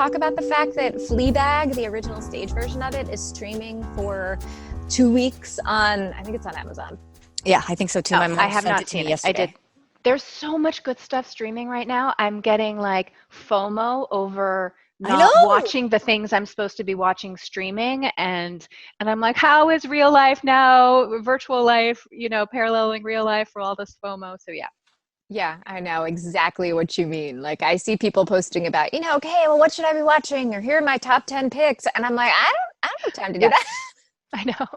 talk about the fact that Fleabag, the original stage version of it, is streaming for 2 weeks on, I think it's on Amazon. Yeah, I think so too. My mom I have sent not it to seen me it. yesterday. I did. There's so much good stuff streaming right now. I'm getting like FOMO over I not know. watching the things I'm supposed to be watching streaming, and I'm like, how is real life now, virtual life, paralleling real life for all this FOMO? So yeah. Yeah, I know exactly what you mean. Like I see people posting about, okay, well, what should I be watching? Or here are my top 10 picks. And I'm like, I don't have time to do that. I know.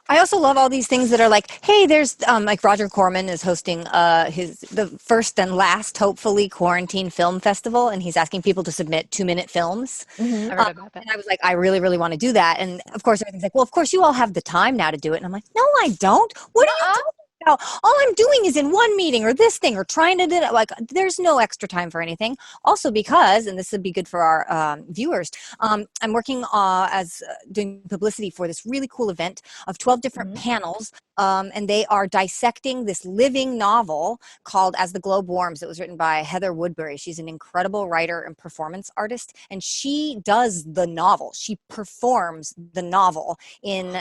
I also love all these things that are like, hey, there's like Roger Corman is hosting the first and last, hopefully, quarantine film festival, and he's asking people to submit 2-minute films. I heard about that. And I was like, I really, really want to do that. And of course, everything's like, well, of course, you all have the time now to do it. And I'm like, no, I don't. What are you talking about? All I'm doing is in one meeting or this thing or trying to do it. Like, there's no extra time for anything. Also because, and this would be good for our viewers, I'm working as doing publicity for this really cool event of 12 different panels. And they are dissecting this living novel called As the Globe Warms. It was written by Heather Woodbury. She's an incredible writer and performance artist. And she does the novel. She performs the novel in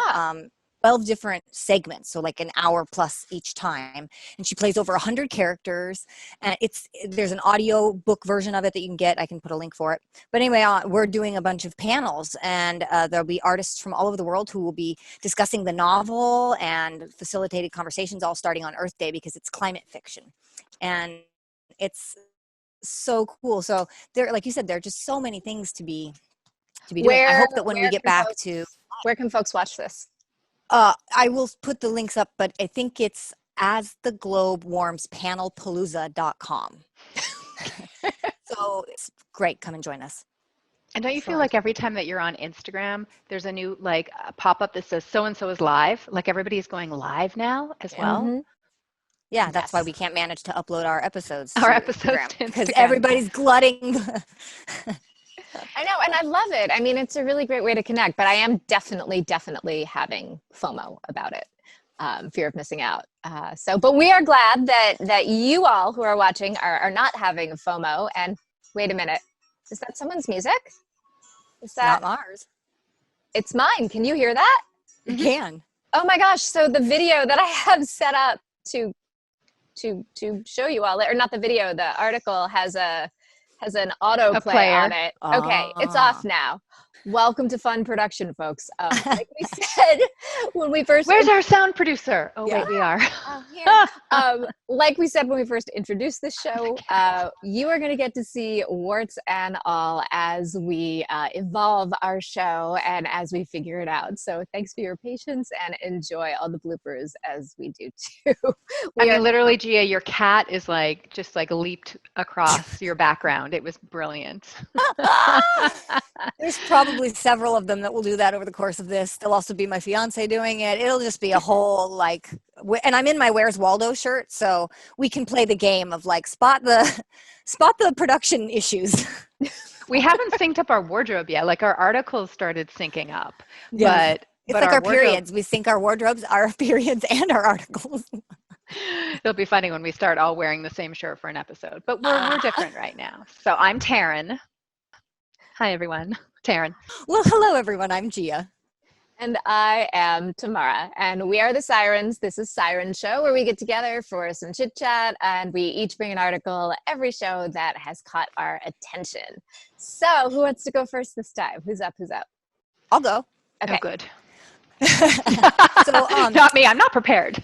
12 different segments, so like an hour plus each time, and she plays over 100 characters, and there's an audio book version of it that you can get. I can put a link for it, but anyway, we're doing a bunch of panels, and there'll be artists from all over the world who will be discussing the novel and facilitated conversations, all starting on Earth Day, because it's climate fiction, and it's so cool. So there, like you said, there are just so many things to be doing. I hope that when we get back to, where can folks watch this? I will put the links up, but I think it's astheglobewarmspanelpalooza.com. So it's great. Come and join us. And don't you feel like every time that you're on Instagram, there's a new pop-up that says so-and-so is live? Like everybody's going live now as well? Mm-hmm. Yeah, that's why we can't manage to upload our episodes to Instagram, because everybody's glutting. I know, and I love it. I mean, it's a really great way to connect, but I am definitely having FOMO about it, fear of missing out. But we are glad that you all who are watching are not having FOMO. And wait a minute, is that someone's music? Is that not ours? It's mine. Can you hear that? You can. Oh my gosh! So the video that I have set up to show you all, or not the video, the article has an autoplay on it. Okay, it's off now. Welcome to Fun Production, folks. Like we said when we first... Where's our sound producer? Oh, yeah. Wait, we are. Like we said when we first introduced this show, you are going to get to see warts and all as we evolve our show and as we figure it out. So thanks for your patience and enjoy all the bloopers as we do too. Literally, Gia, your cat is just leaped across your background. It was brilliant. There's probably several of them that will do that over the course of this. There'll also be my fiance doing it. It'll just be a whole and I'm in my Where's Waldo shirt, so we can play the game of spot the production issues. We haven't synced up our wardrobe yet. Our articles started syncing up. Yeah. But it's like our periods. We sync our wardrobes, our periods, and our articles. It'll be funny when we start all wearing the same shirt for an episode. But we're different right now. So I'm Taryn. Hi, everyone. Taryn. Well, hello, everyone. I'm Gia. And I am Tamara. And we are the Sirens. This is Siren Show, where we get together for some chit chat, and we each bring an article every show that has caught our attention. So who wants to go first this time? Who's up? I'll go. Okay. Oh, good. So, not me. I'm not prepared.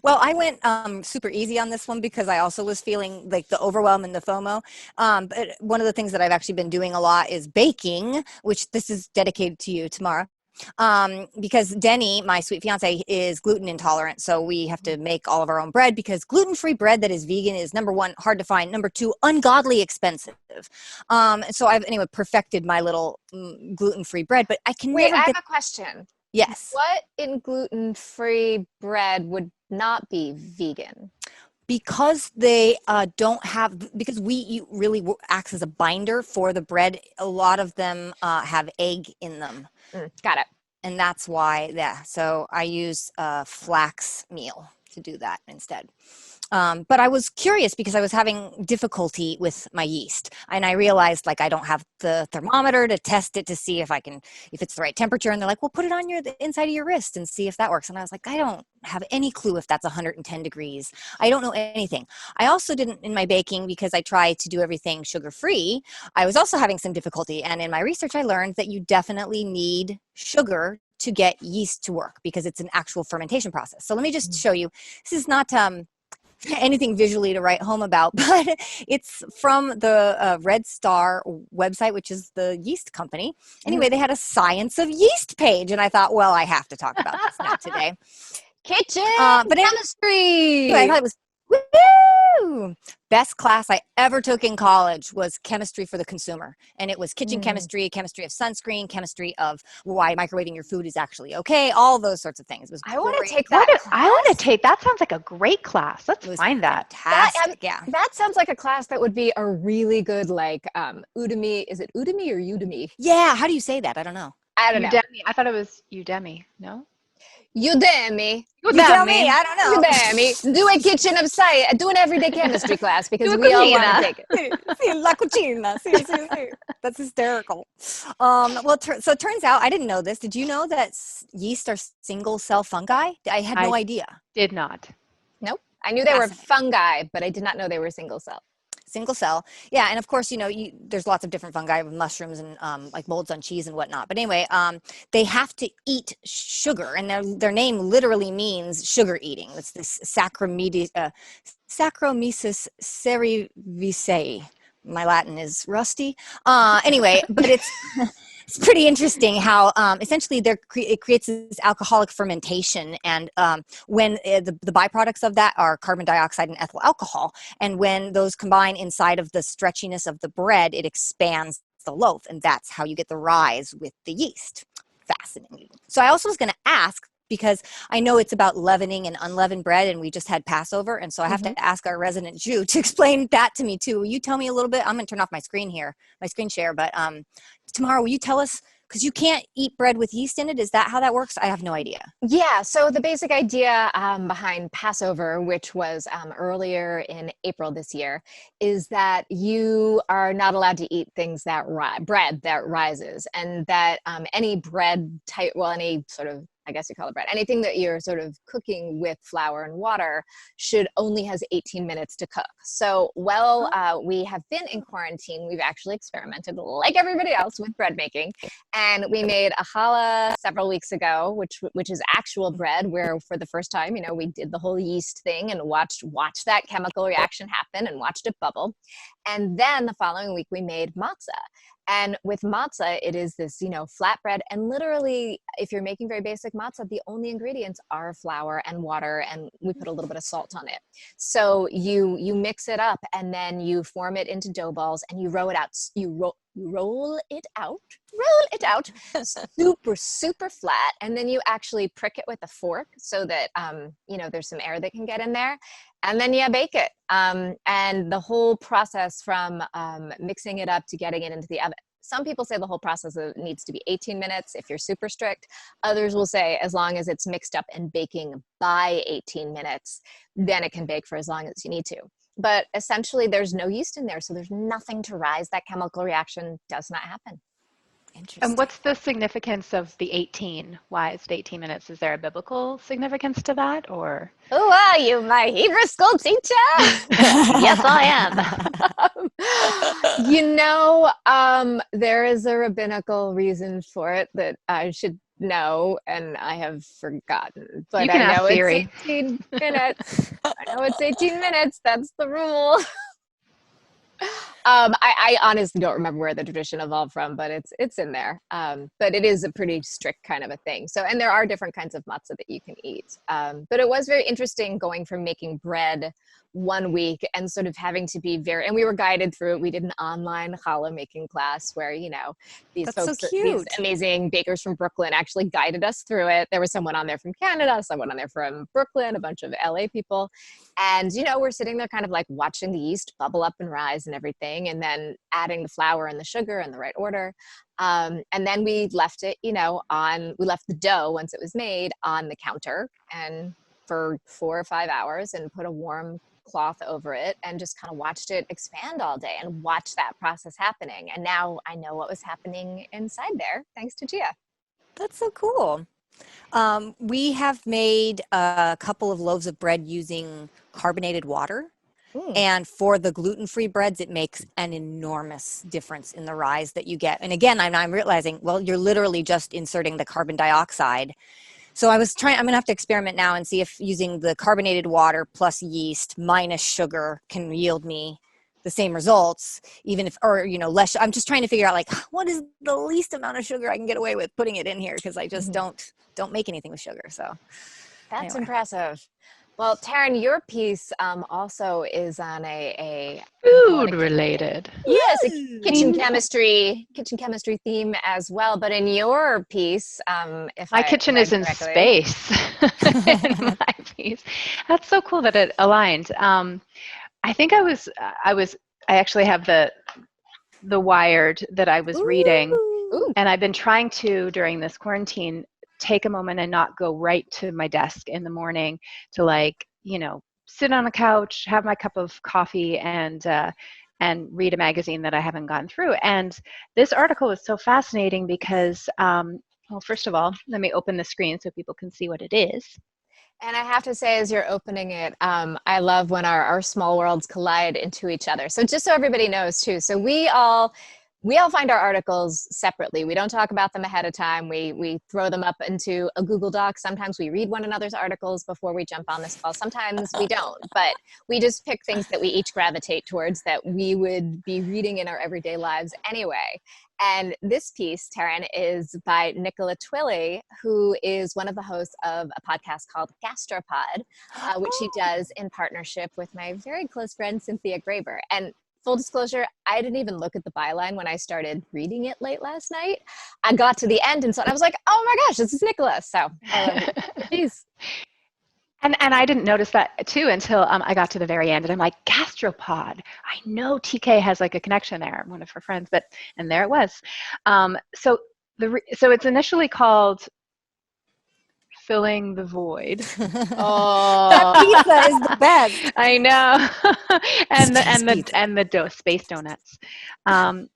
Well, I went super easy on this one because I also was feeling the overwhelm and the FOMO. But one of the things that I've actually been doing a lot is baking, which this is dedicated to you, Tamara. Because Denny, my sweet fiance, is gluten intolerant. So we have to make all of our own bread because gluten-free bread that is vegan is, number one, hard to find. Number two, ungodly expensive. So I've, perfected my little gluten-free bread, but I can never I have a question. Yes. What in gluten-free bread would not be vegan? Because they don't have, because wheat really acts as a binder for the bread. A lot of them have egg in them. Got it. And that's why, yeah. So I use flax meal to do that instead. But I was curious because I was having difficulty with my yeast, and I realized like I don't have the thermometer to test it to see if it's the right temperature. And they're like, well, put it on the inside of your wrist and see if that works. And I was like, I don't have any clue if that's 110 degrees. I don't know anything. I also didn't in my baking, because I tried to do everything sugar-free. I was also having some difficulty. And in my research, I learned that you definitely need sugar to get yeast to work because it's an actual fermentation process. So let me just show you. This is not anything visually to write home about, but it's from the Red Star website, which is the yeast company. Anyway, they had a Science of Yeast page, and I thought, well, I have to talk about this now today. Kitchen But chemistry. Anyway, I thought it was woo! Best class I ever took in college was chemistry for the consumer. And it was kitchen chemistry, chemistry of sunscreen, chemistry of why microwaving your food is actually okay, all those sorts of things. It was I want to great. take that class. I want to take, that sounds like a great class. Let's find that. Fantastic, yeah. That sounds like a class that would be a really good, like, Udemy. Is it Udemy or Udemy? Yeah, how do you say that? I don't know. I don't know. Udemy. I thought it was Udemy. No? Udemy. You tell me. I don't know. Udemy. Do a kitchen of science. Do an everyday chemistry class because we all want to take it. Sí, la cucina. Sí. That's hysterical. Well, so it turns out, I didn't know this. Did you know that yeast are single cell fungi? I had no idea. Did not. Nope. I knew they were fungi, but I did not know they were single cell. Single cell. Yeah. And of course, there's lots of different fungi with mushrooms and like molds on cheese and whatnot. But anyway, they have to eat sugar, and their name literally means sugar eating. It's this Saccharomyces cerevisiae. My Latin is rusty. Anyway, but it's pretty interesting how essentially it creates this alcoholic fermentation, and when the byproducts of that are carbon dioxide and ethyl alcohol, and when those combine inside of the stretchiness of the bread, it expands the loaf, and that's how you get the rise with the yeast. Fascinating. So I also was going to ask, because I know it's about leavening and unleavened bread, and we just had Passover, and so I have to ask our resident Jew to explain that to me too. Will you tell me a little bit? I'm going to turn off my screen here, my screen share, but Tamara, will you tell us, because you can't eat bread with yeast in it, is that how that works? I have no idea. Yeah, so the basic idea behind Passover, which was earlier in April this year, is that you are not allowed to eat things that bread that rises, and that any bread type, well, any sort of, I guess you call it bread, anything that you're sort of cooking with flour and water only has 18 minutes to cook. So we have been in quarantine, we've actually experimented like everybody else with bread making. And we made a challah several weeks ago, which is actual bread, where for the first time, we did the whole yeast thing and watched that chemical reaction happen and watched it bubble. And then the following week we made matzah. And with matzah, it is this, flatbread. And literally, if you're making very basic matzah, the only ingredients are flour and water, and we put a little bit of salt on it. So you mix it up, and then you form it into dough balls, and you roll it out. Roll it out super, super flat. And then you actually prick it with a fork so that, there's some air that can get in there. And then you bake it. And the whole process from mixing it up to getting it into the oven. Some people say the whole process needs to be 18 minutes if you're super strict. Others will say as long as it's mixed up and baking by 18 minutes, then it can bake for as long as you need to. But essentially, there's no yeast in there, so there's nothing to rise. That chemical reaction does not happen. Interesting. And what's the significance of the 18? Why is it 18 minutes? Is there a biblical significance to that, or? Oh, are you my Hebrew school teacher? Yes, I am. There is a rabbinical reason for it that I should know, and I have forgotten. But you can I know ask Siri. It's 18 minutes. I know it's 18 minutes. That's the rule. I honestly don't remember where the tradition evolved from, but it's in there. But it is a pretty strict kind of a thing. So, and there are different kinds of matzah that you can eat. But it was very interesting going from making bread one week and sort of having to be and we were guided through it. We did an online challah making class where, these That's folks, so cute. these amazing bakers from Brooklyn actually guided us through it. There was someone on there from Canada, someone on there from Brooklyn, a bunch of LA people. And, we're sitting there kind of like watching the yeast bubble up and rise and everything, and then adding the flour and the sugar in the right order. And then we left it, we left the dough once it was made on the counter, and for 4 or 5 hours and put a warm cloth over it and just kind of watched it expand all day and watch that process happening. And now I know what was happening inside there thanks to Gia. That's so cool. We have made a couple of loaves of bread using carbonated water. And for the gluten-free breads, it makes an enormous difference in the rise that you get. And again, I'm realizing, well, you're literally just inserting the carbon dioxide. So I'm going to have to experiment now and see if using the carbonated water plus yeast minus sugar can yield me the same results, even if, or, less. I'm just trying to figure out like, what is the least amount of sugar I can get away with putting it in here? Because I just don't make anything with sugar. So that's impressive. Well, Taryn, your piece also is on a food related. Yes, a kitchen chemistry theme as well. But in your piece, my kitchen is in space. In my piece, that's so cool that it aligned. I think I actually have the Wired that I was reading, and I've been trying to during this quarantine take a moment and not go right to my desk in the morning to sit on a couch, have my cup of coffee, and read a magazine that I haven't gotten through. And this article is so fascinating because, well, first of all, let me open the screen so people can see what it is. And I have to say, as you're opening it, I love when our small worlds collide into each other. So just so everybody knows too, so we all find our articles separately. We don't talk about them ahead of time. We throw them up into a Google Doc. Sometimes we read one another's articles before we jump on this call. Sometimes we don't, but we just pick things that we each gravitate towards that we would be reading in our everyday lives anyway. And this piece, Taryn, is by Nicola Twilley, who is one of the hosts of a podcast called Gastropod, which she does in partnership with my very close friend, Cynthia Graber. And full disclosure, I didn't even look at the byline when I started reading it late last night. I got to the end and so I was like, oh my gosh, this is Nicola. So I love it. Jeez. And I didn't notice that too until I got to the very end, and I'm like, gastropod. I know TK has like a connection there, one of her friends, and there it was. So it's initially called Filling the Void. Oh, that pizza is the best. I know, and the space donuts. And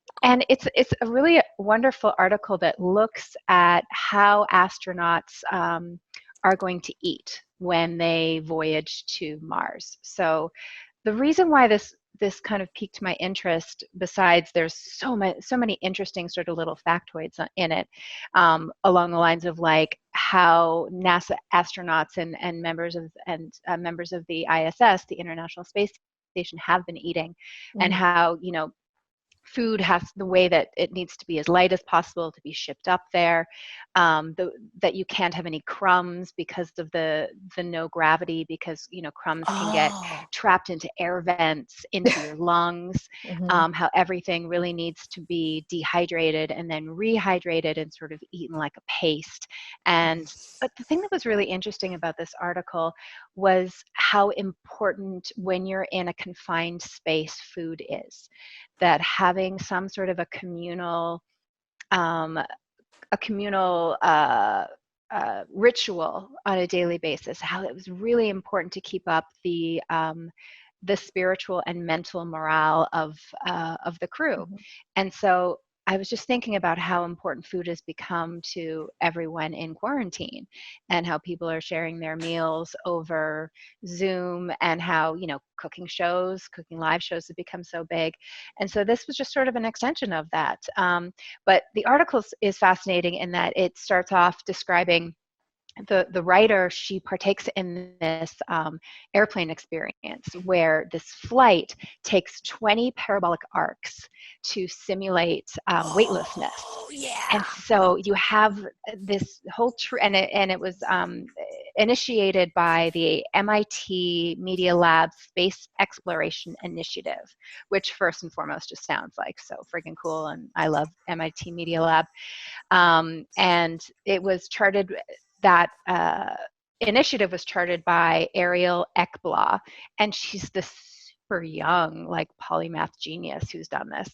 it's a really wonderful article that looks at how astronauts are going to eat when they voyage to Mars. So the reason why this kind of piqued my interest, besides there's so many interesting sort of little factoids in it, along the lines of like how NASA astronauts and members of the ISS, the International Space Station, have been eating, and how food has the way that it needs to be as light as possible to be shipped up there, that you can't have any crumbs because of the no gravity, because crumbs can get trapped into air vents into your lungs, how everything really needs to be dehydrated and then rehydrated and sort of eaten like a paste. But the thing that was really interesting about this article was how important, when you're in a confined space, food is. That having some sort of a communal ritual on a daily basis, how it was really important to keep up the spiritual and mental morale of the crew. And so I was just thinking about how important food has become to everyone in quarantine, and how people are sharing their meals over Zoom, and how, cooking live shows have become so big. And so this was just sort of an extension of that. But the article is fascinating in that it starts off describing the writer. She partakes in this airplane experience where this flight takes 20 parabolic arcs to simulate weightlessness. Oh, yeah. And so you have this whole and it was initiated by the MIT Media Lab Space Exploration Initiative, which first and foremost just sounds like so friggin' cool, and I love MIT Media Lab. And it was charted. That initiative was charted by Ariel Ekblah, and she's this super young, like polymath genius who's done this.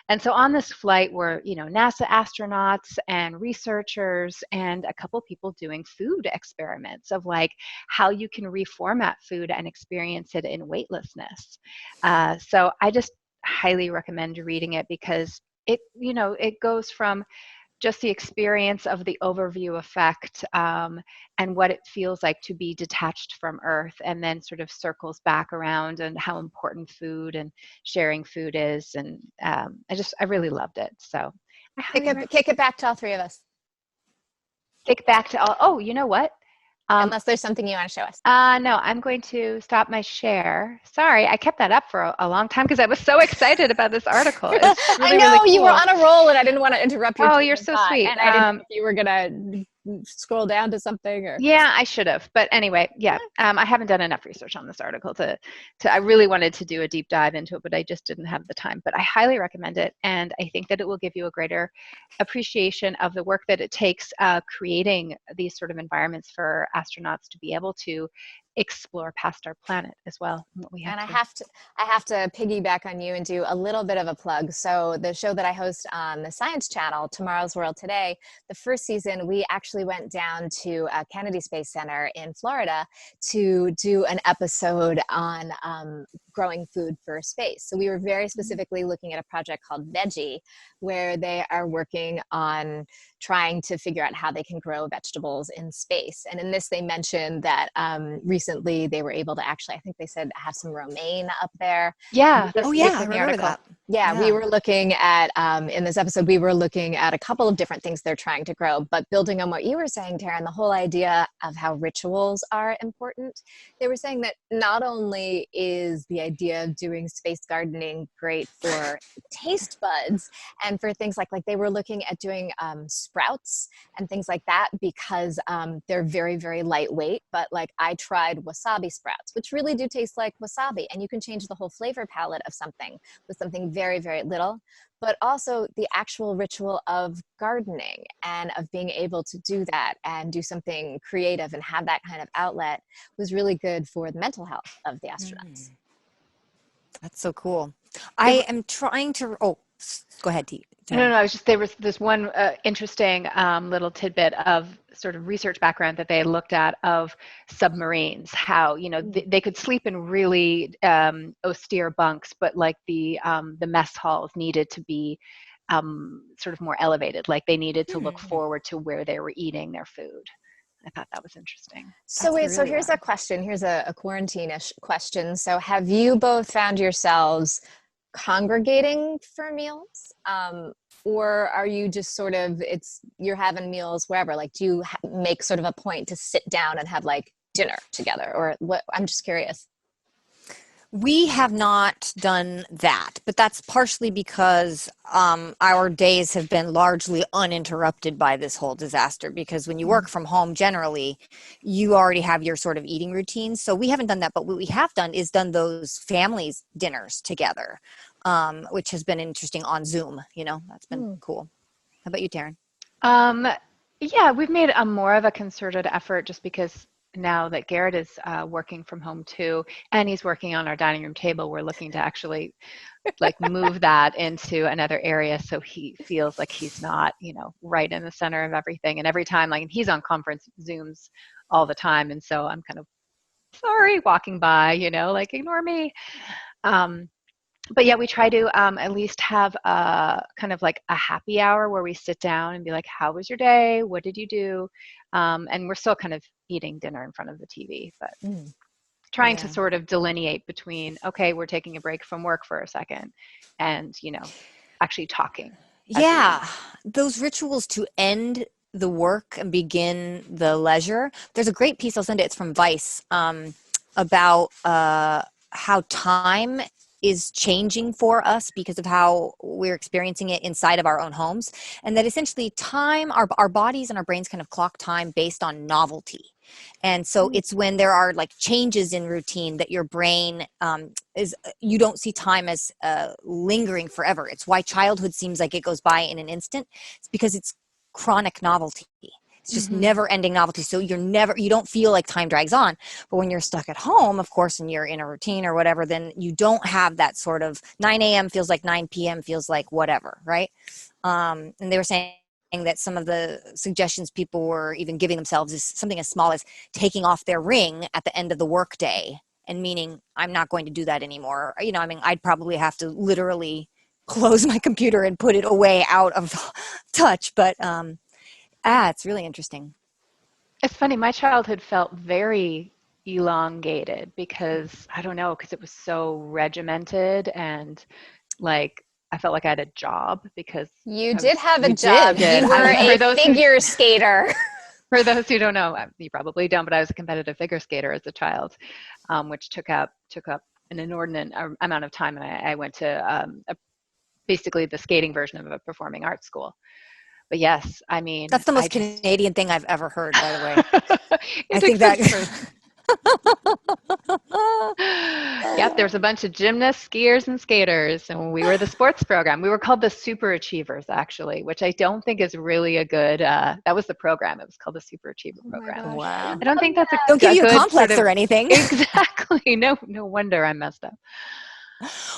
And so on this flight were, NASA astronauts and researchers and a couple people doing food experiments of like how you can reformat food and experience it in weightlessness. So I just highly recommend reading it because it goes from just the experience of the overview effect and what it feels like to be detached from Earth, and then sort of circles back around and how important food and sharing food is. And I really loved it. So Kick it back to all three of us. Kick back to all. Oh, you know what? Unless there's something you want to show us. No, I'm going to stop my share. Sorry, I kept that up for a long time because I was so excited about this article. Really, I know, really cool. you were on a roll and I didn't want to interrupt your you're so sweet. And I didn't know if you were going to scroll down to something or. Yeah, I should have. But anyway, yeah, I haven't done enough research on this article to I really wanted to do a deep dive into it, but I just didn't have the time. But I highly recommend it. And I think that it will give you a greater appreciation of the work that it takes creating these sort of environments for astronauts to be able to explore past our planet as well. And I have to piggyback on you and do a little bit of a plug. So the show that I host on the Science Channel, Tomorrow's World Today, the first season, we actually went down to Kennedy Space Center in Florida to do an episode on growing food for space. So we were very specifically looking at a project called Veggie, where they are working on trying to figure out how they can grow vegetables in space. And in this, they mentioned that recently they were able to actually, I think they said, have some romaine up there. Yeah. Oh yeah, I remember that. Yeah, we were looking at, in this episode, we were looking at a couple of different things they're trying to grow, but building on what you were saying, Taryn, the whole idea of how rituals are important. They were saying that not only is the idea of doing space gardening great for taste buds and for things like they were looking at doing sprouts and things like that because they're very, very lightweight, but I tried wasabi sprouts, which really do taste like wasabi, and you can change the whole flavor palette of something with something very, very little, but also the actual ritual of gardening and of being able to do that and do something creative and have that kind of outlet was really good for the mental health of the astronauts. That's so cool. I am trying to, go ahead, T. No, I was just, there was this one interesting little tidbit of sort of research background that they had looked at of submarines, how, they could sleep in really austere bunks, but the mess halls needed to be sort of more elevated, they needed to look forward to where they were eating their food. I thought that was interesting. So here's a question. Here's a quarantine-ish question. So have you both found yourselves congregating for meals? Or are you just sort of, you're having meals wherever? Do you make sort of a point to sit down and have dinner together, or what? I'm just curious. We have not done that, but that's partially because our days have been largely uninterrupted by this whole disaster, because when you work from home, generally, you already have your sort of eating routines. So we haven't done that, but what we have done is done those families dinners together, which has been interesting on Zoom. That's been cool. How about you, Taryn? Yeah, we've made a more of a concerted effort just because now that Garrett is working from home too, and he's working on our dining room table, we're looking to actually move that into another area so he feels like he's not, right in the center of everything. And every time, he's on conference Zooms all the time, and so I'm kind of sorry walking by, ignore me. But yeah, we try to at least have a kind of a happy hour where we sit down and be like, how was your day? What did you do? And we're still kind of eating dinner in front of the TV, but trying to sort of delineate between, okay, we're taking a break from work for a second and, actually talking. Yeah, those rituals to end the work and begin the leisure. There's a great piece, I'll send it, it's from Vice, about how time is changing for us because of how we're experiencing it inside of our own homes. And that essentially time, our bodies and our brains kind of clock time based on novelty. And so it's when there are changes in routine that your brain you don't see time as lingering forever. It's why childhood seems like it goes by in an instant. It's because it's chronic novelty. It's just never ending novelty. So you don't feel like time drags on. But when you're stuck at home, of course, and you're in a routine or whatever, then you don't have that sort of 9 a.m. feels like 9 p.m. feels like whatever, right? And they were saying that some of the suggestions people were even giving themselves is something as small as taking off their ring at the end of the workday, and meaning I'm not going to do that anymore. You know, I mean, I'd probably have to literally close my computer and put it away out of touch, but it's really interesting. It's funny, my childhood felt very elongated because, I don't know, because it was so regimented, and like I felt like I had a job because You did have a You job. did. You were For a those who- figure skater. For those who don't know, you probably don't, but I was a competitive figure skater as a child, which took up an inordinate amount of time, and I went to basically the skating version of a performing arts school. But yes, I mean, That's the most Canadian thing I've ever heard, by the way. It I think that. Yep, there's a bunch of gymnasts, skiers, and skaters, and we were the sports program. We were called the Super Achievers, actually, which I don't think is really a good. That was the program. It was called the Super Achiever program. Wow. I don't think that's a Don't give you a good complex or anything. Exactly. No wonder I messed up.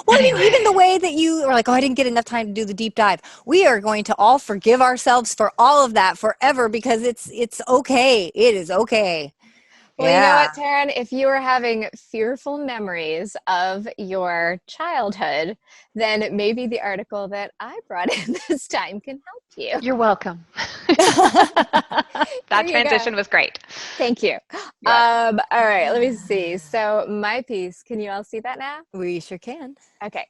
Well, Anyway. I mean, even the way that you are like, oh, I didn't get enough time to do the deep dive. We are going to all forgive ourselves for all of that forever because it's okay. It is okay. Well, you know what, Taryn? If you are having fearful memories of your childhood, then maybe the article that I brought in this time can help you. You're welcome. That transition was great. Thank you. All right, let me see. So my piece, can you all see that now? We sure can. Okay.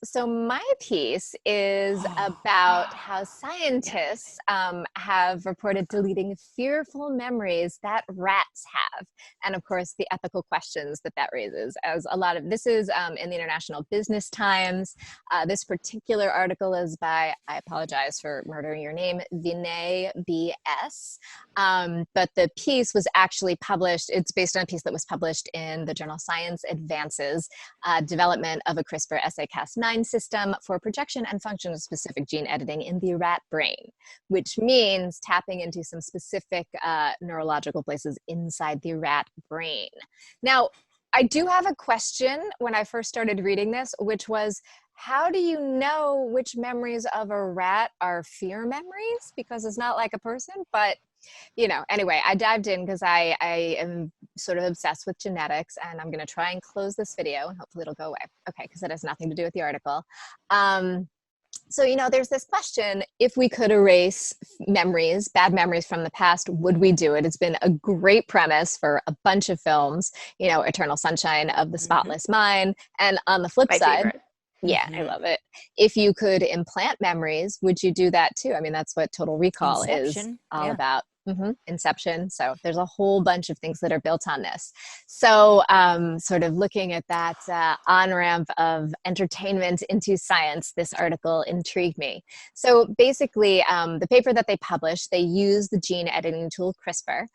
So my piece is about how scientists have reported deleting fearful memories that rats have. And of course, the ethical questions that raises, as a lot of, this is in the International Business Times. This particular article is by, I apologize for murdering your name, Vinay B.S. But the piece was actually published, it's based on a piece that was published in the journal Science Advances, development of a CRISPR SACas9 system for projection and function-specific gene editing in the rat brain, which means tapping into some specific neurological places inside the rat brain. Now, I do have a question when I first started reading this, which was, how do you know which memories of a rat are fear memories? Because it's not like a person, but you know, anyway, I dived in because I am sort of obsessed with genetics, and I'm going to try and close this video and hopefully it'll go away. Okay, because it has nothing to do with the article. So, you know, there's this question, if we could erase memories, bad memories from the past, would we do it? It's been a great premise for a bunch of films, you know, Eternal Sunshine of the Spotless Mind. And on the flip side, favorite. Yeah, I love it. If you could implant memories, would you do that too? I mean, that's what Total Recall is all about. Inception. So there's a whole bunch of things that are built on this. So sort of looking at that on-ramp of entertainment into science, this article intrigued me. So basically, the paper that they published, they used the gene editing tool CRISPR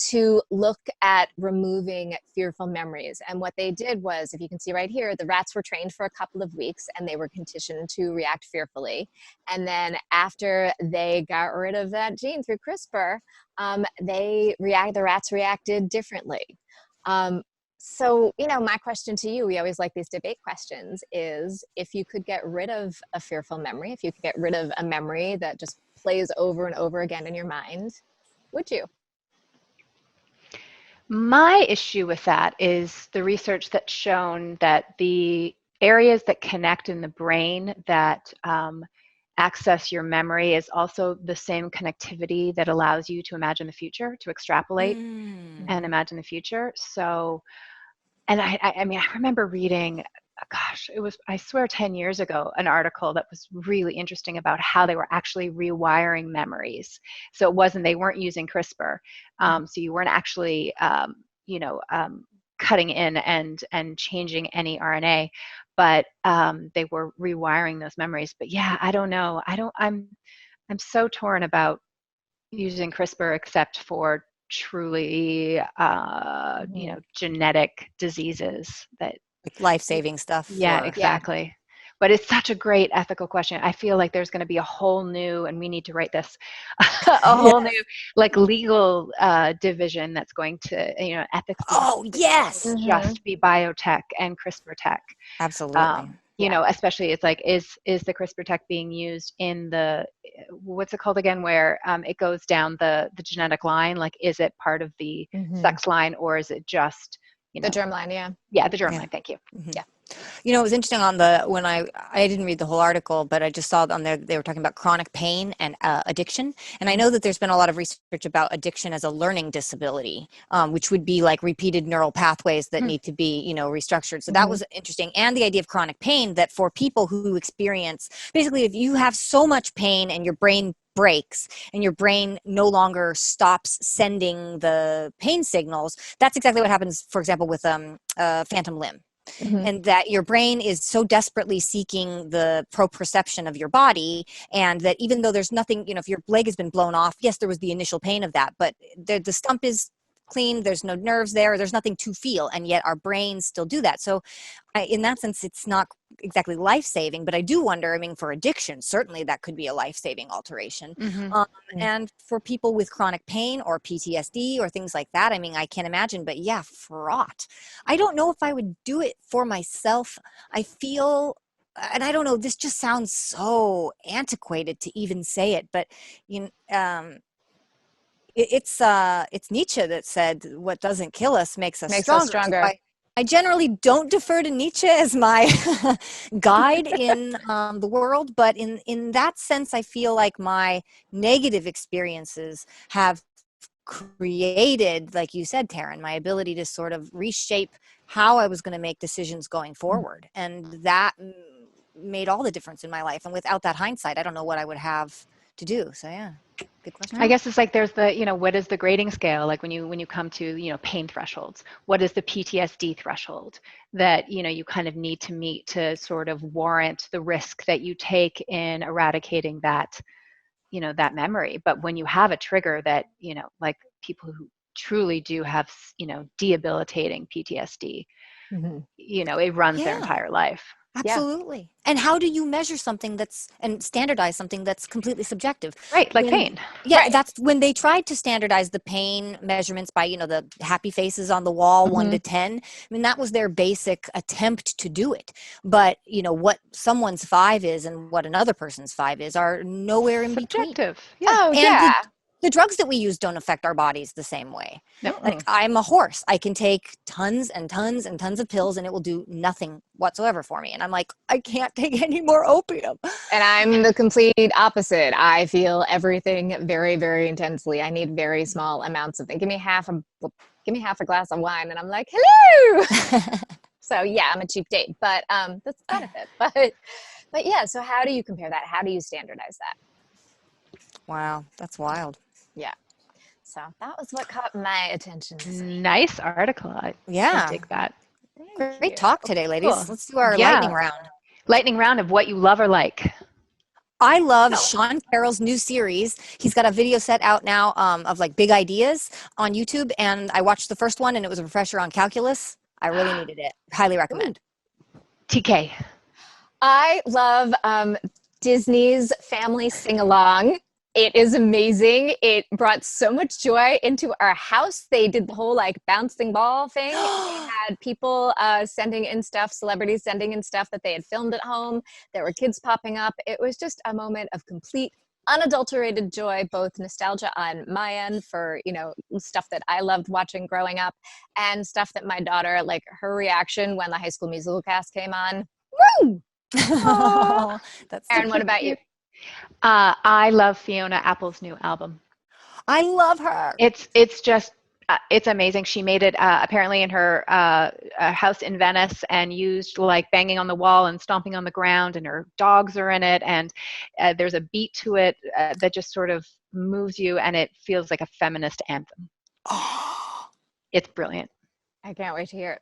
to look at removing fearful memories. And what they did was, if you can see right here, the rats were trained for a couple of weeks and they were conditioned to react fearfully. And then after they got rid of that gene through CRISPR, the rats reacted differently. So, you know, my question to you, we always like these debate questions, is if you could get rid of a fearful memory, if you could get rid of a memory that just plays over and over again in your mind, would you? My issue with that is the research that's shown that the areas that connect in the brain that access your memory is also the same connectivity that allows you to imagine the future, to extrapolate and imagine the future. So, and I mean, I remember reading, gosh, it was, I swear 10 years ago, an article that was really interesting about how they were actually rewiring memories. So it wasn't, they weren't using CRISPR. So you weren't actually, cutting in and changing any RNA, but they were rewiring those memories. But yeah, I don't know. I'm so torn about using CRISPR except for truly, genetic diseases that like life-saving stuff. Yeah, exactly. but it's such a great ethical question. I feel like there's going to be a whole new, and we need to write this, a whole new like legal division that's going to, ethics. Oh, yes. Just be biotech and CRISPR tech. Absolutely. Especially it's like, is the CRISPR tech being used in the, what's it called again, where it goes down the genetic line? Like, is it part of the sex line, or is it just, the germline? Yeah, the germline. Thank you. Yeah. It was interesting when I didn't read the whole article, but I just saw on there they were talking about chronic pain and addiction. And I know that there's been a lot of research about addiction as a learning disability, which would be like repeated neural pathways that need to be, restructured. So that was interesting. And the idea of chronic pain, that for people who experience, basically, if you have so much pain and your brain breaks and your brain no longer stops sending the pain signals, that's exactly what happens, for example, with phantom limb. And that your brain is so desperately seeking the proprioception of your body, and that even though there's nothing, if your leg has been blown off, yes, there was the initial pain of that, but the stump is clean, there's no nerves there's nothing to feel, and yet our brains still do that. So in that sense, it's not exactly life-saving, but I do wonder, for addiction, certainly that could be a life-saving alteration. And for people with chronic pain or PTSD or things like that, I can't imagine, but yeah, fraught. I don't know if I would do it for myself. I feel, and I don't know, this just sounds so antiquated to even say it, but it's Nietzsche that said, "What doesn't kill us makes us stronger." So I generally don't defer to Nietzsche as my guide in the world, but in that sense, I feel like my negative experiences have created, like you said, Taryn, my ability to sort of reshape how I was going to make decisions going forward, and that made all the difference in my life. And without that hindsight, I don't know what I would have to do. So yeah. Good question. I guess it's like there's the, what is the grading scale? Like when you come to, pain thresholds, what is the PTSD threshold that, you kind of need to meet to sort of warrant the risk that you take in eradicating that, that memory. But when you have a trigger that, like people who truly do have, debilitating PTSD, it runs their entire life. Absolutely. Yeah. And how do you measure something and standardize something that's completely subjective? Right, like pain. Yeah, right. That's when they tried to standardize the pain measurements by, the happy faces on the wall, 1 to 10. That was their basic attempt to do it. But, what someone's 5 is and what another person's 5 is are nowhere in subjective. between. Yeah. Oh, yeah. The drugs that we use don't affect our bodies the same way. No. Like, I'm a horse. I can take tons and tons and tons of pills and it will do nothing whatsoever for me. And I'm like, I can't take any more opium. And I'm the complete opposite. I feel everything very, very intensely. I need very small amounts of things. Give me half a glass of wine and I'm like, hello. So yeah, I'm a cheap date, but that's the benefit. But yeah, so how do you compare that? How do you standardize that? Wow, that's wild. Yeah. So that was what caught my attention. Nice article. I dig that. Great talk today, ladies. Cool. Let's do our lightning round. Lightning round of what you love or like. I love Sean Carroll's new series. He's got a video set out now of like big ideas on YouTube. And I watched the first one and it was a refresher on calculus. I really needed it. Highly recommend. TK. I love Disney's Family Sing-Along. It is amazing. It brought so much joy into our house. They did the whole like bouncing ball thing. They had people sending in stuff, celebrities sending in stuff that they had filmed at home. There were kids popping up. It was just a moment of complete unadulterated joy, both nostalgia on my end for, stuff that I loved watching growing up and stuff that my daughter, like her reaction when the High School Musical cast came on. Woo! Oh, that's Aaron, what about you? I love Fiona Apple's new album. I love her. It's just it's amazing. She made it apparently in her house in Venice and used like banging on the wall and stomping on the ground, and her dogs are in it, and there's a beat to it that just sort of moves you, and it feels like a feminist anthem. Oh, it's brilliant. I can't wait to hear it.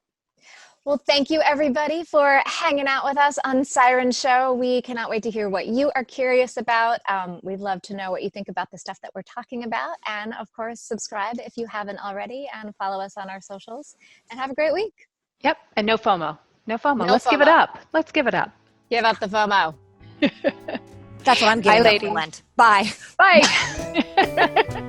Well, thank you everybody for hanging out with us on Siren Show. We cannot wait to hear what you are curious about. We'd love to know what you think about the stuff that we're talking about. And of course, subscribe if you haven't already and follow us on our socials, and have a great week. Yep. And no FOMO. No FOMO. Let's give it up. Let's give it up. Give up the FOMO. That's what I'm giving Bye, up for ladies. Lent. Bye. Bye.